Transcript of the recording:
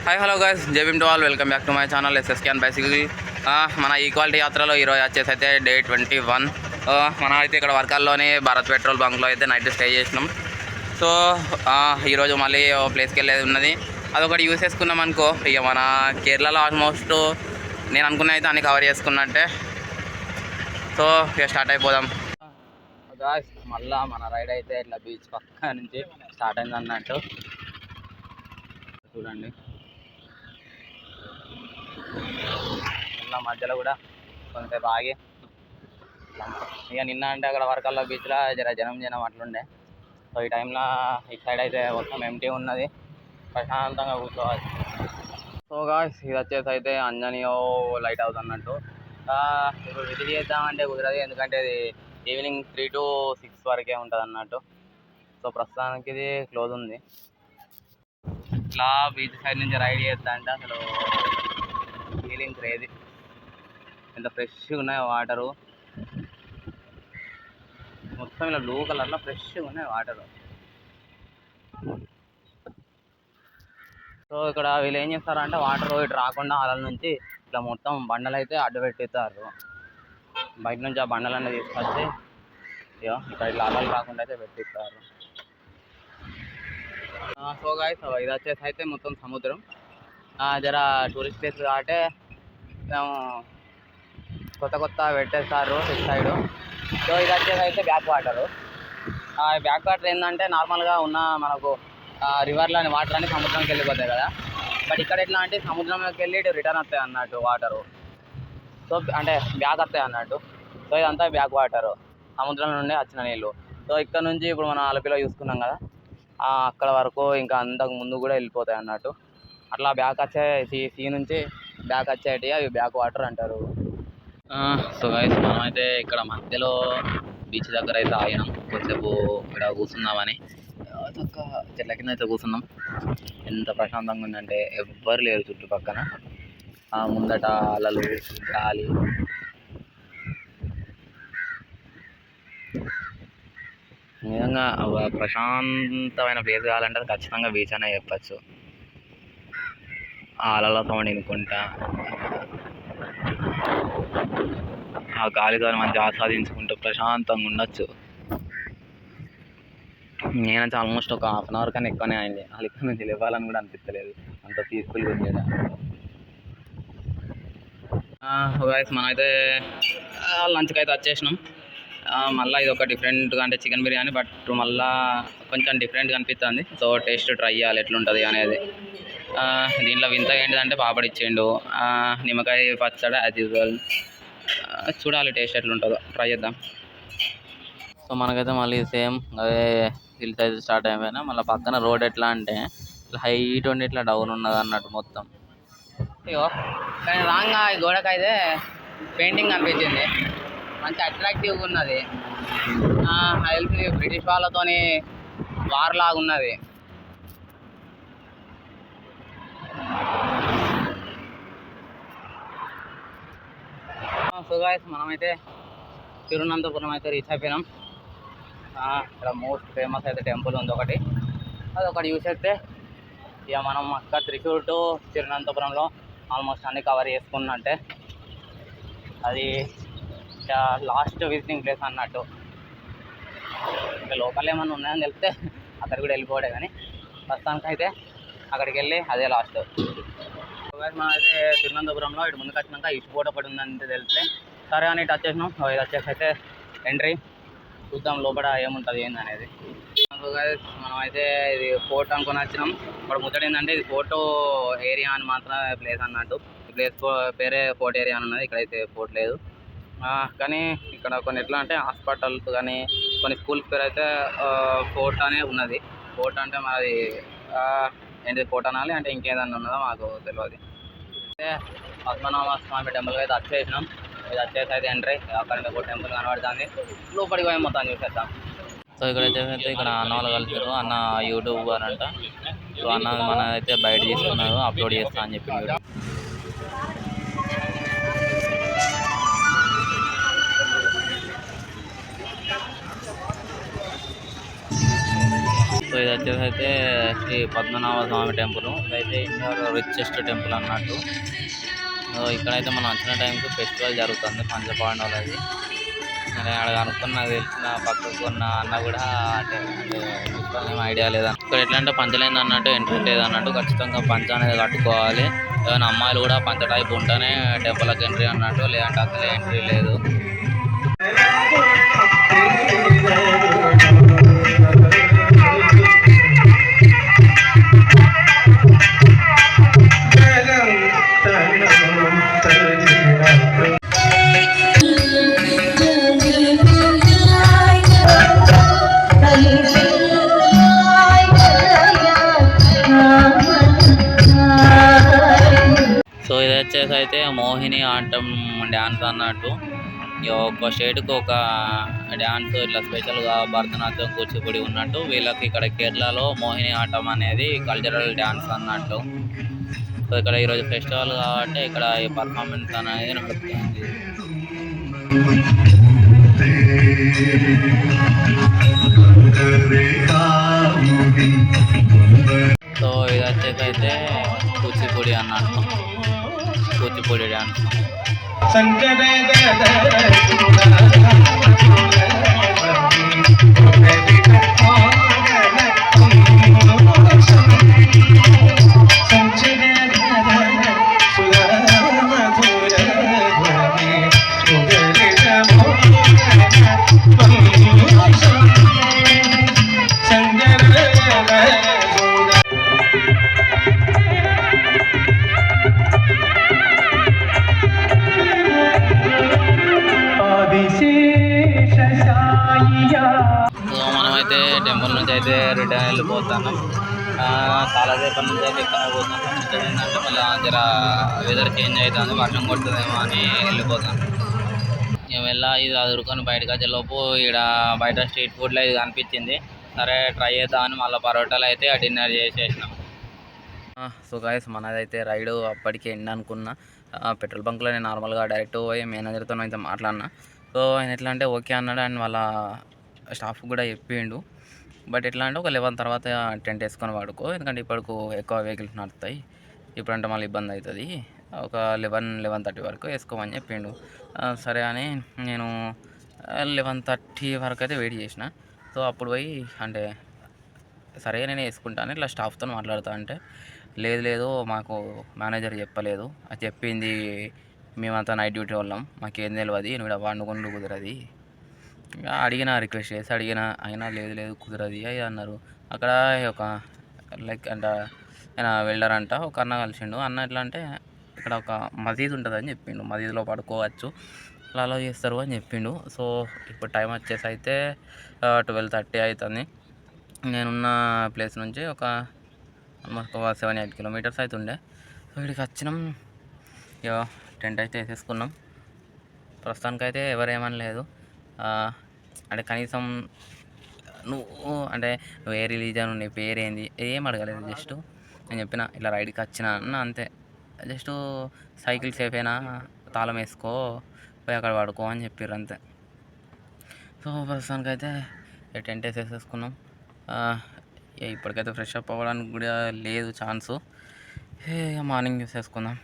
Hi hello guys, జేబీఎం to all, welcome back to my channel ఎస్ఎస్కేన్ bicycle. మన equality యాత్రలో ఈరోజు వచ్చేసి అయితే డే 21. మనం అయితే ఇక్కడ వర్కాల్లోని భారత్ పెట్రోల్ బంక్లో అయితే నైట్ స్టే చేసినాం. సో ఈరోజు మళ్ళీ ప్లేస్కి వెళ్ళేది ఉన్నది. అదొకటి యూస్ చేసుకున్నాం అనుకో, ఇక మన కేరళలో ఆల్మోస్ట్ నేను అనుకున్న అయితే అన్ని కవర్ చేసుకున్నట్టే. సో ఇక స్టార్ట్ అయిపోదాం గాయ్స్. మళ్ళీ మన రైడ్ అయితే ఇట్లా బీచ్ పక్క నుంచి స్టార్ట్ అయింది అన్నట్టు. చూడండి, ఇలా మధ్యలో కూడా కొంతసేపు ఆగి, ఇక నిన్న అంటే అక్కడ వర్కల్లో బీచ్లో జనం అట్లుండే. సో ఈ టైంలో ఈ సైడ్ అయితే మొత్తం ఎంటీ ఉన్నది, ప్రశాంతంగా కూర్చోవచ్చు. సో గాయ్స్, ఇది వచ్చేసి అయితే అంజనియో లైట్ హౌస్ అన్నట్టు. ఇప్పుడు విజిట్ చేద్దామంటే కుదరదు, ఎందుకంటే ఇది ఈవినింగ్ 3 to 6 వరకే ఉంటుంది అన్నట్టు. సో ప్రస్తుతానికి ఇది క్లోజ్ ఉంది. ఇట్లా బీచ్ సైడ్ నుంచి రైడ్ చేస్తా అంటే అసలు ఫీలింగ్ క్రేజీ. ఎంత ఫ్రెష్గా ఉన్నాయి వాటరు, మొత్తం ఇలా బ్లూ కలర్లో ఫ్రెష్గా ఉన్నాయి వాటరు. సో ఇక్కడ వీళ్ళు ఏం చేస్తారంటే వాటర్ ఇటు రాకుండా అలల నుంచి ఇట్లా మొత్తం బండలు అయితే అడ్డు పెట్టేస్తారు. బయట నుంచి ఆ బండలన్నీ తీసుకొచ్చి ఇక్కడ ఇట్లా అలలు రాకుండా అయితే పెట్టిస్తారు. సో గాయ్స్, ఇది వచ్చేసి అయితే మొత్తం సముద్రం. జర టూరిస్ట్ ప్లేస్ కాబట్టి మేము కొత్త పెట్టేస్తారు ఇటు సైడు. సో ఇది వచ్చేసి అయితే బ్యాక్ వాటరు. బ్యాక్ వాటర్ ఏంటంటే నార్మల్గా ఉన్న మనకు రివర్లోని వాటర్ అని సముద్రంకి వెళ్ళిపోతాయి కదా, బట్ ఇక్కడ ఎట్లా అంటే సముద్రంలోకి వెళ్ళి ఇటు రిటర్న్ వస్తాయి అన్నట్టు వాటరు. సో అంటే బ్యాక్ వస్తాయి అన్నట్టు. సో ఇదంతా బ్యాక్ వాటరు, సముద్రం నుండి వచ్చిన నీళ్ళు. సో ఇక్కడ నుంచి ఇప్పుడు మనం ఆలపిలో చూసుకున్నాం కదా, అక్కడ వరకు ఇంకా అంతకు ముందు కూడా వెళ్ళిపోతాయి అన్నట్టు. అట్లా బ్యాక్ వచ్చే సీ నుంచి బ్యాక్ వచ్చేటి అవి బ్యాక్ వాటర్ అంటారు. సో గైస్, మనమైతే ఇక్కడ మధ్యలో బీచ్ దగ్గర అయితే ఆగినాం, కొద్దిసేపు ఇక్కడ కూర్చుందామని. చెట్ల కింద అయితే కూర్చున్నాం. ఎంత ప్రశాంతంగా ఉందంటే ఎవ్వరు లేరు చుట్టుపక్కన. ముందట అలలు, గాలి. నిజంగా ప్రశాంతమైన ప్లేస్ కావాలంటే అది ఖచ్చితంగా బీచ్ అనే చెప్పచ్చు. ఆ అలల సౌండ్ వినుకుంటా, ఆ గాలితో మంచిగా ఆస్వాదించుకుంటూ ప్రశాంతంగా ఉండొచ్చు. నేనైతే ఆల్మోస్ట్ ఒక ½ అవర్ కన్నా ఎక్కువనే అయింది. అసలు ఇక్కడ నుంచి లేవాలని కూడా అనిపించలేదు, అంత పీస్ఫుల్గా ఉంది. గైస్, మనమైతే లంచ్కి అయితే వచ్చేసినాం. మళ్ళీ ఇది ఒక డిఫరెంట్గా అంటే చికెన్ బిర్యానీ, బట్ మళ్ళీ కొంచెం డిఫరెంట్గా అనిపిస్తుంది. సో టేస్ట్ ట్రై చేయాలి ఎట్లుంటుంది అనేది. దీంట్లో వింత ఏంటిదంటే పాపడి ఇచ్చిండు, నిమ్మకాయ పచ్చడి యాజ్ యూజువల్. చూడాలి టేస్ట్ ఎట్లుంటుందో, ట్రై చేద్దాం. సో మనకైతే మళ్ళీ సేమ్ అదే హిల్స్ అయితే స్టార్ట్ అయిపోయినా. మళ్ళీ పక్కన రోడ్ ఎట్లా అంటే ఇట్లా హైట్ ఉండి ఇట్లా డౌన్ ఉన్నది అన్నట్టు మొత్తం. అయ్యో, కానీ రాంగా ఈ గోడకైతే పెయింటింగ్ అనిపించింది, మంచి అట్రాక్టివ్గా ఉన్నది. హెల్త్ బ్రిటిష్ వాళ్ళతోని వార్ లాగా ఉన్నది. సో గాయ్స్, మనమైతే తిరువనంతపురం అయితే రీచ్ అయిపోయినాం. ఇక్కడ మోస్ట్ ఫేమస్ అయితే టెంపుల్ ఉంది ఒకటి, అదొకటి చూసేస్తే ఇక మనం అక్కడ త్రిశూర్ టు తిరువనంతపురంలో ఆల్మోస్ట్ అన్ని కవర్ చేసుకున్నట్టే. అది లాస్ట్ విజిటింగ్ ప్లేస్ అన్నట్టు. ఇంకా లోకల్ ఏమన్నా ఉన్నాయని తెలిస్తే అక్కడ కూడా వెళ్ళిపోవడే, కానీ ప్రస్తుతానికి అయితే అక్కడికి వెళ్ళి అదే లాస్ట్. మనం అయితే తిరువనంతపురంలో ఇటు ముందుకు వచ్చినాక ఇటు ఫోటో పడి ఉందంటే తెలిస్తే సరే అని టచ్ చేసినాం. ఇది వచ్చేసి అయితే ఎంట్రీ, చూద్దాం లోపల ఏముంటుంది ఏంది అనేది. మనమైతే ఇది ఫోర్ట్ అనుకుని వచ్చినాం. ఇప్పుడు ముచ్చట ఏంటంటే ఇది ఫోటో ఏరియా అని మాత్రమే ప్లేస్ అన్నట్టు. ఈ ప్లేస్ పేరే ఫోర్ట్ ఏరియా అని ఉన్నది, ఇక్కడైతే ఫోర్ట్ లేదు. కానీ ఇక్కడ కొన్ని ఎట్లా అంటే హాస్పిటల్స్ కానీ కొన్ని స్కూల్స్ పేరు అయితే ఫోర్ట్ అనే ఉన్నది. ఫోర్ట్ అంటే మరి ఏంటి ఫోర్ట్ అనాలి అంటే ఇంకేదన్నా ఉన్నదో మాకు తెలియదు. అయితే పద్మనాభ స్వామి టెంపుల్కి అయితే వచ్చేసినాం. ఇది వచ్చేసి అయితే ఎంట్రీ, అక్కడ ఒక టెంపుల్ కనబడుతుంది. లోపలికి పోయి మొత్తం చూసేద్దాం. సో ఇక్కడ వచ్చేసి ఇక్కడ అన్న వాళ్ళు కలిసారు. అన్న యూట్యూబర్ అంట. సో అన్న మన అయితే బయట తీసుకున్నారు, అప్లోడ్ చేస్తా అని చెప్పి. సో ఇది వచ్చేసి అయితే శ్రీ పద్మనాభ స్వామి టెంపుల్. ఇదైతే ఇండియాలో రిచెస్ట్ టెంపుల్ అన్నట్టు. ఇక్కడైతే మనం వచ్చిన టైంకి ఫెస్టివల్ జరుగుతుంది పంచపాండవులది. నేను అక్కడ అనుకున్న నాకు తెలిసిన పక్కకు ఉన్న అన్న కూడా అంటే ఫెస్టివల్ ఏం ఐడియా లేదన్న. ఇక్కడ ఎట్లా అంటే పంచలేదు అన్నట్టు, ఎంట్రీ లేదన్నట్టు. ఖచ్చితంగా పంచ అనేది కట్టుకోవాలి. ఏమైనా అమ్మాయిలు కూడా పంచ టైప్ ఉంటేనే టెంపుల్కి ఎంట్రీ అన్నట్టు, లేదంటే అసలు ఎంట్రీ లేదు. సో ఇది వచ్చేసి అయితే మోహిని ఆటం డ్యాన్స్ అన్నట్టు. ఒక్క స్టేట్కి ఒక డ్యాన్స్ ఇట్లా స్పెషల్గా భరతనాట్యం కూచిపూడి ఉన్నట్టు వీళ్ళకి ఇక్కడ కేరళలో మోహిని ఆటం అనేది కల్చరల్ డ్యాన్స్ అన్నట్టు. సో ఇక్కడ ఈరోజు ఫెస్టివల్ కాబట్టి ఇక్కడ ఈ పర్ఫార్మెన్స్ అనేది నడుస్తుంది. సో ఇది వచ్చేసి అయితే కూచిపూడి అన్నట్టు, కూచిపూడి డ్యాన్స్. మనమైతే టెంపుల్ నుంచి అయితే రిటర్న్ వెళ్ళిపోతున్నాం. చాలాసేపటి నుంచి అయితే ఇక్కడ పోతున్నాం. ఇక్కడ ఏంటంటే మళ్ళీ జర వెదర్ చేంజ్ అవుతుంది, వర్షం కొడుతుందేమో అని వెళ్ళిపోతాం. మేము ఇది చదువుకొని బయటకు వచ్చేలోపు ఇక్కడ బయట స్ట్రీట్ ఫుడ్లో ఇది కనిపించింది. సరే ట్రై చేద్దామని మళ్ళీ పరోటాలు అయితే డిన్నర్ చేసేసినాం. సో గాయస్ మనదైతే రైడ్ అప్పటికే ఎండ్ అనుకున్నా. పెట్రోల్ బంక్లో నేను నార్మల్గా డైరెక్ట్ పోయి మేనేజర్తో అయితే మాట్లాడినా. సో ఆయన ఎట్లా అంటే ఓకే అన్నాడు అండ్ వాళ్ళ స్టాఫ్ కూడా చెప్పిండు. బట్ ఎట్లా అంటే ఒక 11 తర్వాత టెంట్ వేసుకొని వాడుకో, ఎందుకంటే ఇప్పటికు ఎక్కువ వెహికల్స్ నడుస్తాయి, ఇప్పుడంటే మళ్ళీ ఇబ్బంది అవుతుంది, ఒక 11-11:30 వరకు వేసుకోమని చెప్పిండు. సరే అని నేను 11:30 వరకు అయితే వెయిట్ చేసిన. సో అప్పుడు పోయి అంటే సరే నేను వేసుకుంటాను ఇట్లా స్టాఫ్తో మాట్లాడుతా అంటే లేదు మాకు మేనేజర్ చెప్పలేదు, అది చెప్పింది మేమంతా నైట్ డ్యూటీ వాళ్ళం, మాకేం తెలియదు, నువ్వు వండుకుంటూ కుదరది. అడిగిన రిక్వెస్ట్ చేసి అయినా లేదు కుదరది అది అన్నారు. అక్కడ ఒక లైక్ అంటే ఆయన వెల్డర్ అంట, ఒక అన్న కలిసిండు. అన్న ఎట్లా అంటే ఇక్కడ ఒక మసీద్ ఉంటుంది అని చెప్పిండు, మసీద్లో పడుకోవచ్చు, అలా అలా చేస్తారు అని చెప్పిండు. సో ఇప్పుడు టైం వచ్చేసి అయితే 12:30 అవుతుంది. నేనున్న ప్లేస్ నుంచి ఒక ఆల్మోస్ట్ 7-8 కిలోమీటర్స్ అయితే ఉండే. సో ఇక్కడికి వచ్చినాం, ఇక టెంట్ అయితే వేసేసుకున్నాం. ప్రస్తుతానికైతే ఎవరేమనలేదు. అంటే కనీసం నువ్వు ఏ రిలీజన్, నీ పేరేంది ఏం అడగలేదు. జస్ట్ నేను చెప్పిన ఇట్లా రైడ్కి వచ్చిన అన్న అంతే. జస్ట్ సైకిల్ సేఫ్ అయినా, తాళం వేసుకో, పోయి అక్కడ పడుకో అని చెప్పారు అంతే. సో ప్రస్తుతానికైతే టెంట్ వేసేసుకున్నాం. ఇప్పటికైతే ఫ్రెష్ అప్ అవ్వడానికి కూడా లేదు ఛాన్సు. మార్నింగ్ చూసేసుకుందాం.